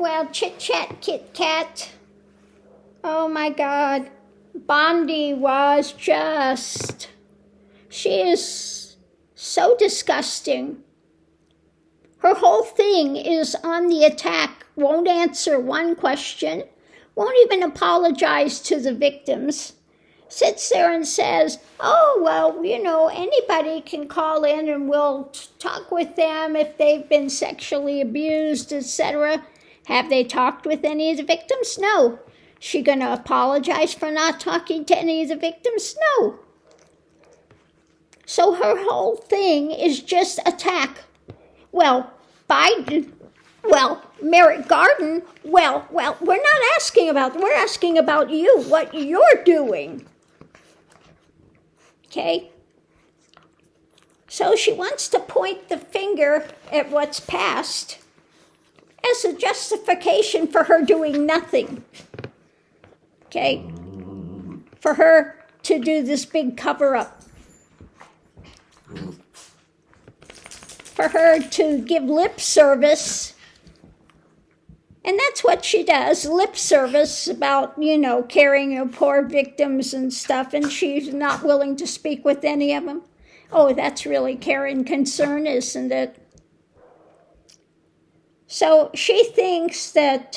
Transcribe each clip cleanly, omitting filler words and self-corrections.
Well, Chit Chat Kit Kat. Oh my God. Bondi was just... She is so disgusting. Her whole thing is on the attack. Won't answer one question. Won't even apologize to the victims. Sits there and says, oh, well, you know, anybody can call in and we'll talk with them if they've been sexually abused, etc. Have they talked with any of the victims? No. She going to apologize for not talking to any of the victims? No. So her whole thing is just attack. Well, Biden, well, Merrick Garden, well, we're not asking about, we're asking about you, what you're doing. Okay? So she wants to point the finger at what's past as a justification for her doing nothing. Okay? For her to do this big cover-up. For her to give lip service. And that's what she does, lip service about, you know, caring of poor victims and stuff, and she's not willing to speak with any of them. Oh, that's really care and concern, isn't it? So she thinks that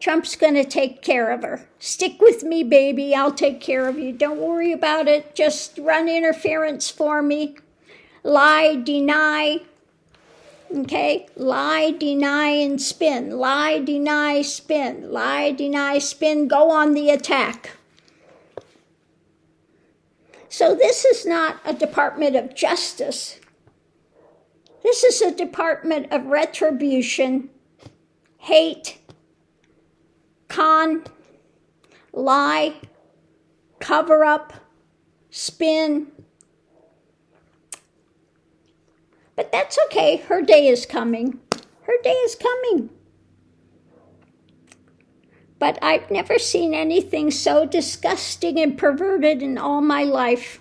Trump's going to take care of her. Stick with me, baby, I'll take care of you. Don't worry about it, just run interference for me. Lie, deny. Okay, lie, deny, and spin. Lie, deny, spin. Lie, deny, spin. Go on the attack. So this is not a Department of Justice. This is a Department of Retribution, hate, con, lie, cover up, spin. But that's okay. Her day is coming. Her day is coming. But I've never seen anything so disgusting and perverted in all my life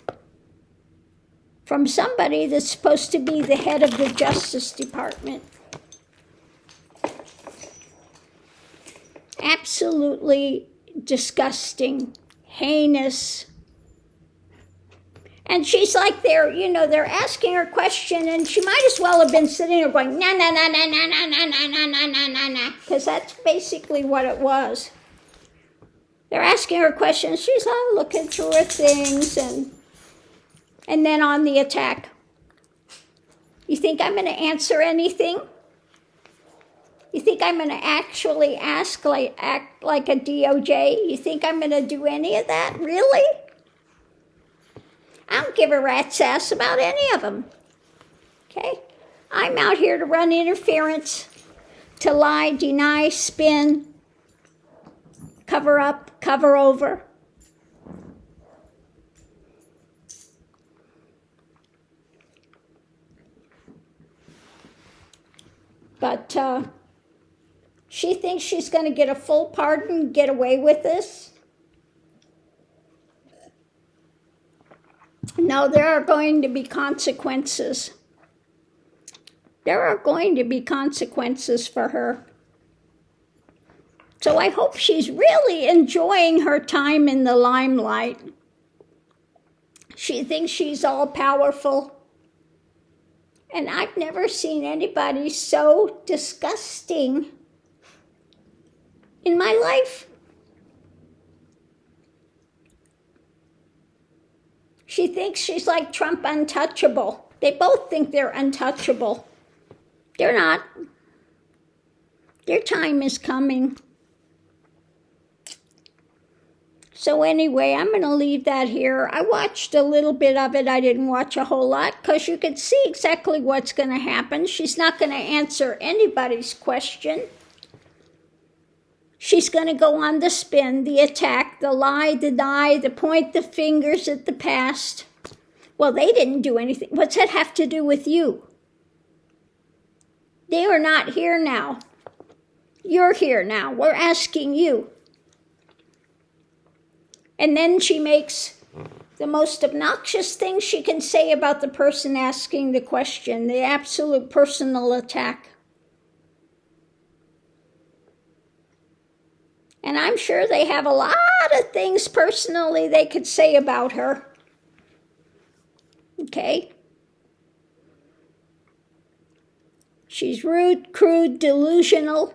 from somebody that's supposed to be the head of the Justice Department. Absolutely disgusting, heinous. And she's like, they're asking her a question, and she might as well have been sitting there going, na, na, na, na, na, na, na, na, na, na, na, na, na, because that's basically what it was. They're asking her questions. She's all looking through her things, and then on the attack. You think I'm going to answer anything? You think I'm going to actually act like a DOJ? You think I'm going to do any of that? Really? I don't give a rat's ass about any of them. Okay? I'm out here to run interference, to lie, deny, spin, cover up, cover over. But she thinks she's going to get a full pardon, get away with this. No, there are going to be consequences. There are going to be consequences for her. So I hope she's really enjoying her time in the limelight. She thinks she's all powerful. And I've never seen anybody so disgusting in my life. She thinks she's like Trump untouchable. They both think they're untouchable. They're not. Their time is coming. So anyway, I'm going to leave that here. I watched a little bit of it. I didn't watch a whole lot because you could see exactly what's going to happen. She's not going to answer anybody's question. She's going to go on the spin, the attack, the lie, the deny, the point the fingers at the past. Well, they didn't do anything. What's that have to do with you? They are not here now. You're here now. We're asking you. And then she makes the most obnoxious thing she can say about the person asking the question, the absolute personal attack. And I'm sure they have a lot of things personally they could say about her. Okay? She's rude, crude, delusional.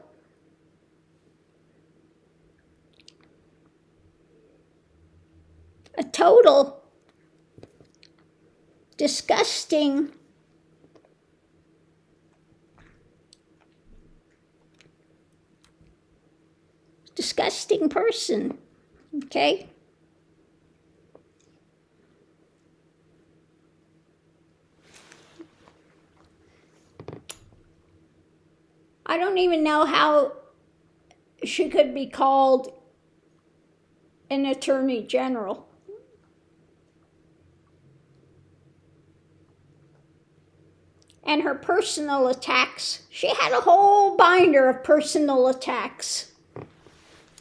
A total disgusting person, okay? I don't even know how she could be called an attorney general. And her personal attacks, she had a whole binder of personal attacks.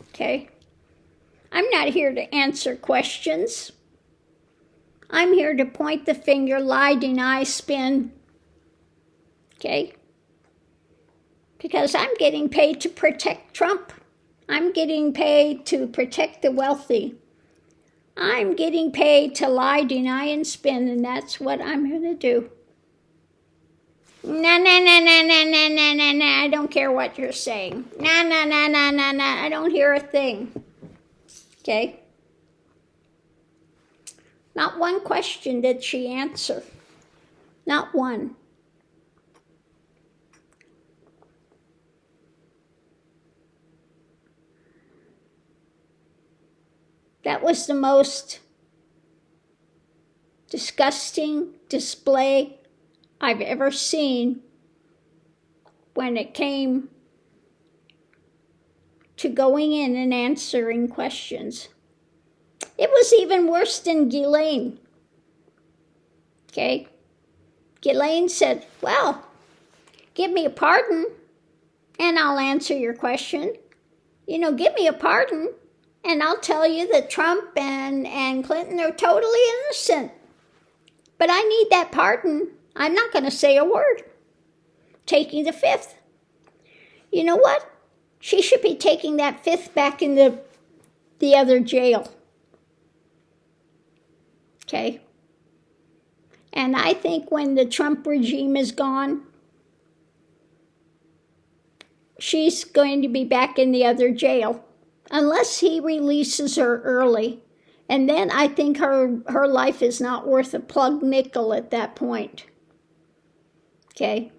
Okay? I'm not here to answer questions. I'm here to point the finger, lie, deny, spin. Okay? Because I'm getting paid to protect Trump. I'm getting paid to protect the wealthy. I'm getting paid to lie, deny, and spin, and that's what I'm going to do. Nah, I don't care what you're saying. Nah, I don't hear a thing. Okay? Not one question did she answer. Not one. That was the most disgusting display I've ever seen when it came to going in and answering questions. It was even worse than Ghislaine. Okay? Ghislaine said, well, give me a pardon and I'll answer your question. You know, give me a pardon and I'll tell you that Trump and Clinton are totally innocent. But I need that pardon. I'm not going to say a word. Taking the fifth. You know what? She should be taking that fifth back in the other jail. Okay? And I think when the Trump regime is gone, she's going to be back in the other jail. Unless he releases her early. And then I think her life is not worth a plug nickel at that point. Okay?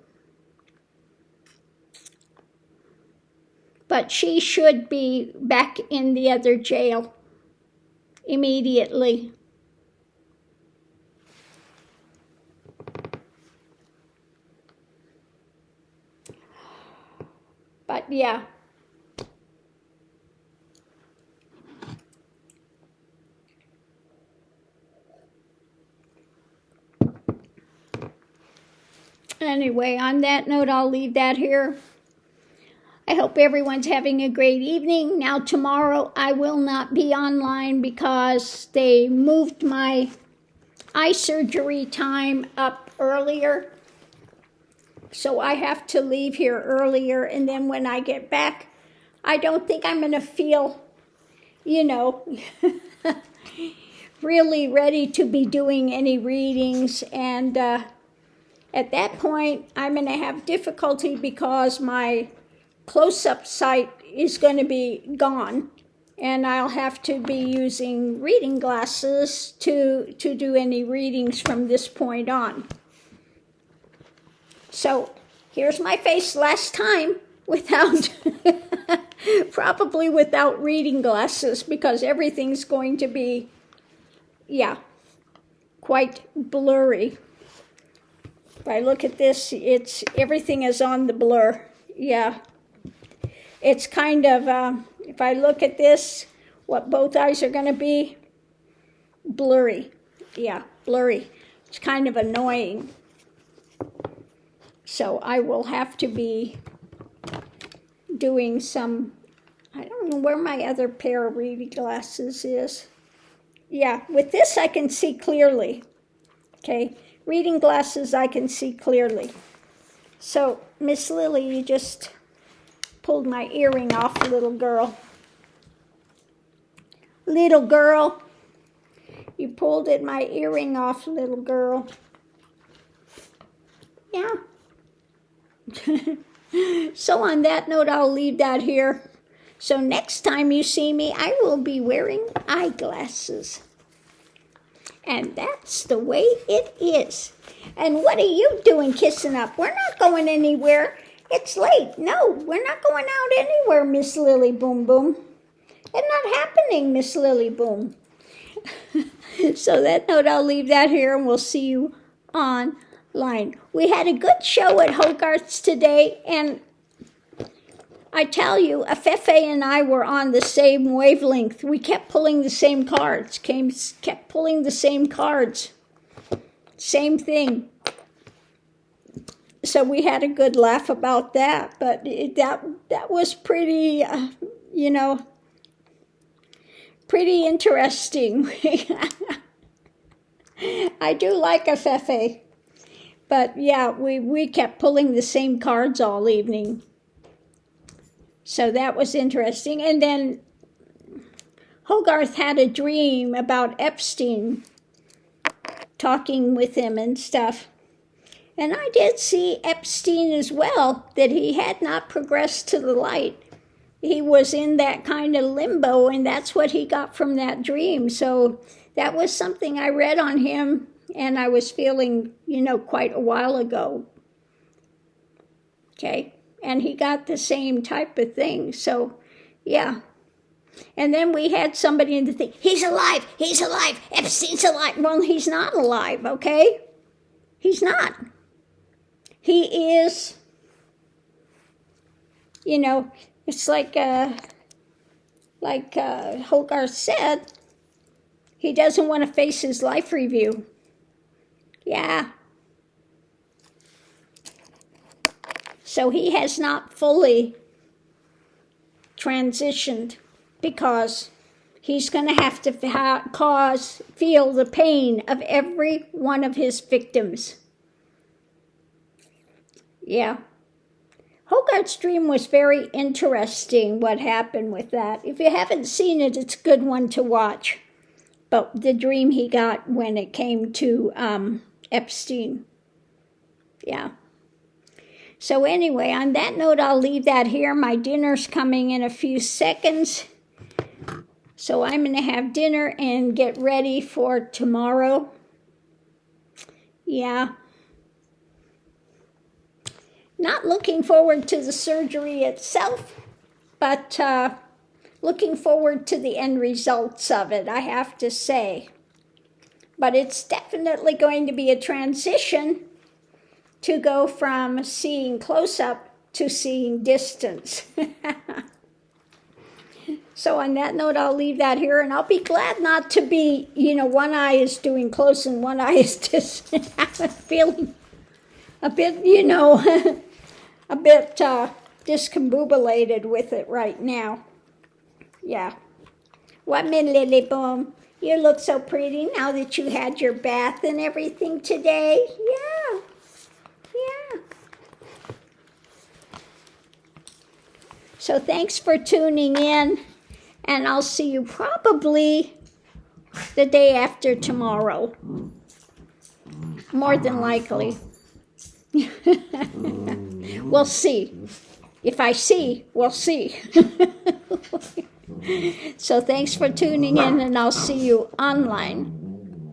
But she should be back in the other jail immediately. But yeah. Anyway, on that note, I'll leave that here. I hope everyone's having a great evening. Now, tomorrow I will not be online because they moved my eye surgery time up earlier. So I have to leave here earlier, and then when I get back, I don't think I'm going to feel, you know, really ready to be doing any readings. And at that point, I'm going to have difficulty because my close-up sight is going to be gone, and I'll have to be using reading glasses to do any readings from this point on. So here's my face last time without, probably without reading glasses, because everything's going to be, yeah, quite blurry. If I look at this, everything is on the blur. Yeah. It's kind of, if I look at this, what both eyes are going to be, blurry. Yeah, blurry. It's kind of annoying. So I will have to be doing some, I don't know where my other pair of reading glasses is. Yeah, with this I can see clearly. Okay, reading glasses I can see clearly. So, Miss Lily, you just pulled my earring off, little girl. little girl. You pulled my earring off, little girl. Yeah. So on that note, I'll leave that here. So next time you see me, I will be wearing eyeglasses. And that's the way it is. And what are you doing kissing up? We're not going anywhere. It's late. No, we're not going out anywhere, Miss Lily Boom Boom. It's not happening, Miss Lily Boom. So that note, I'll leave that here, and we'll see you online. We had a good show at Hogarth's today, and I tell you, Afefe and I were on the same wavelength. We kept pulling the same cards, kept pulling the same cards. Same thing. So we had a good laugh about that, but that was pretty, pretty interesting. I do like Afefe, but yeah, we kept pulling the same cards all evening. So that was interesting. And then Hogarth had a dream about Epstein, talking with him and stuff. And I did see Epstein as well, that he had not progressed to the light. He was in that kind of limbo, and that's what he got from that dream. So that was something I read on him, and I was feeling, quite a while ago. Okay? And he got the same type of thing. So, yeah. And then we had somebody in the thing, he's alive, Epstein's alive. Well, he's not alive, okay? He's not. He is, it's like Hogarth said, he doesn't want to face his life review. Yeah. So he has not fully transitioned, because he's going to have to feel the pain of every one of his victims. Yeah. Hogarth's dream was very interesting, what happened with that. If you haven't seen it, it's a good one to watch. But the dream he got when it came to Epstein. Yeah. So anyway, on that note, I'll leave that here. My dinner's coming in a few seconds. So I'm going to have dinner and get ready for tomorrow. Yeah. Not looking forward to the surgery itself, but looking forward to the end results of it, I have to say. But it's definitely going to be a transition to go from seeing close-up to seeing distance. So on that note, I'll leave that here, and I'll be glad not to be, one eye is doing close and one eye is distant. I'm feeling a bit, a bit discombobulated with it right now. Yeah. What, my Lily Boom? You look so pretty now that you had your bath and everything today. Yeah. Yeah. So thanks for tuning in, and I'll see you probably the day after tomorrow. More than likely. We'll see. If I see, we'll see. So thanks for tuning in, and I'll see you online.